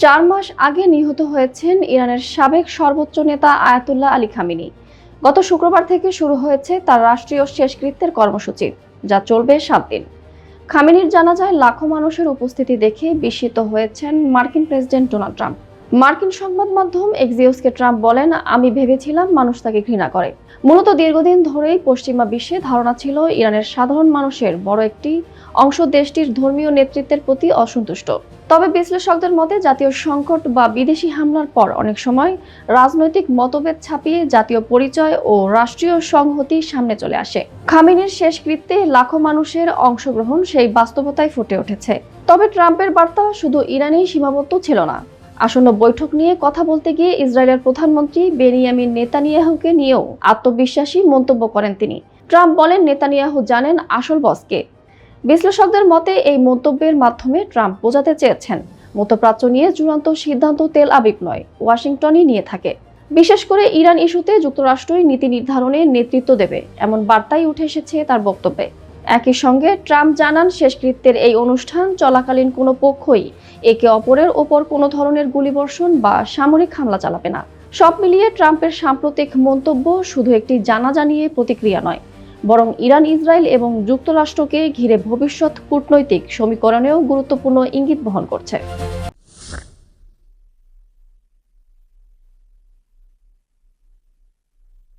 4 মাস আগে নিহত হয়েছেন ইরানের সাবেক সর্বোচ্চ নেতা আয়াতুল্লাহ আলী খামেনি। গত শুক্রবার থেকে শুরু হয়েছে তার রাষ্ট্রীয় শেষকৃত্যের কর্মসূচি, যা চলবে 7 দিন। খামেনির জানাজায় লাখো মানুষের উপস্থিতি দেখে বিস্মিত হয়েছেন মার্কিন প্রেসিডেন্ট ডোনাল্ড ট্রাম্প। মার্কিন সংবাদ মাধ্যম এক্সিওসকে ট্রাম্প বলেন, আমি ভেবেছিলাম মানুষ তাকে ঘৃণা করে। মূলত দীর্ঘদিন ধরেই পশ্চিমা বিশ্বে ধারণা ছিল ইরানের সাধারণ মানুষের বড় একটি অংশ দেশটির ধর্মীয় নেতৃত্বের প্রতি অসন্তুষ্ট। তবে বিশ্লেষকদের মতে জাতীয় সংকট বা বিদেশি হামলার পর অনেক সময় রাজনৈতিক মতভেদ ছাপিয়ে জাতীয় পরিচয় ও রাষ্ট্রীয় সংহতি সামনে চলে আসে। খামেনির শেষকৃত্যে লাখো মানুষের অংশগ্রহণ সেই বাস্তবতায় ফুটে উঠেছে। তবে ট্রাম্পের বার্তা শুধু ইরানেই সীমাবদ্ধ ছিল না। আসন্ন বৈঠক নিয়ে কথা বলতে গিয়ে ইসরায়েলের প্রধানমন্ত্রী বেনিয়ামিন নেতানিয়াহুকে নিয়েও আত্মবিশ্বাসী মন্তব্য করেন তিনি। ট্রাম্প বলেন, নেতানিয়াহু জানেন আসল বসকে। বিশ্লেষকদের মতে এই মন্তব্যের মাধ্যমে ট্রাম্প বোঝাতে চেয়েছেন, মধ্যপ্রাচ্য নিয়ে চূড়ান্ত সিদ্ধান্ত তেল আবিব নয়, ওয়াশিংটনই নিয়ে থাকে। বিশেষ করে ইরান ইস্যুতে যুক্তরাষ্ট্রই নীতি নির্ধারণে নেতৃত্ব দেবে, এমন বার্তাই উঠে এসেছে তার বক্তব্যে। একই সঙ্গে ট্রাম্প জানান, শেষকৃত্যের এই অনুষ্ঠান চলাকালীন কোনো পক্ষই একে অপরের ওপর কোনো ধরনের গুলিবর্ষণ বা সামরিক হামলা চালাবে না। সব মিলিয়ে ট্রাম্পের সাম্প্রতিক মন্তব্য শুধু একটি জানাজা নিয়ে প্রতিক্রিয়া নয়, বরং ইরান, ইসরায়েল এবং যুক্তরাষ্ট্রকে ঘিরে ভবিষ্যৎ কূটনৈতিক সমীকরণেও গুরুত্বপূর্ণ ইঙ্গিত বহন করছে।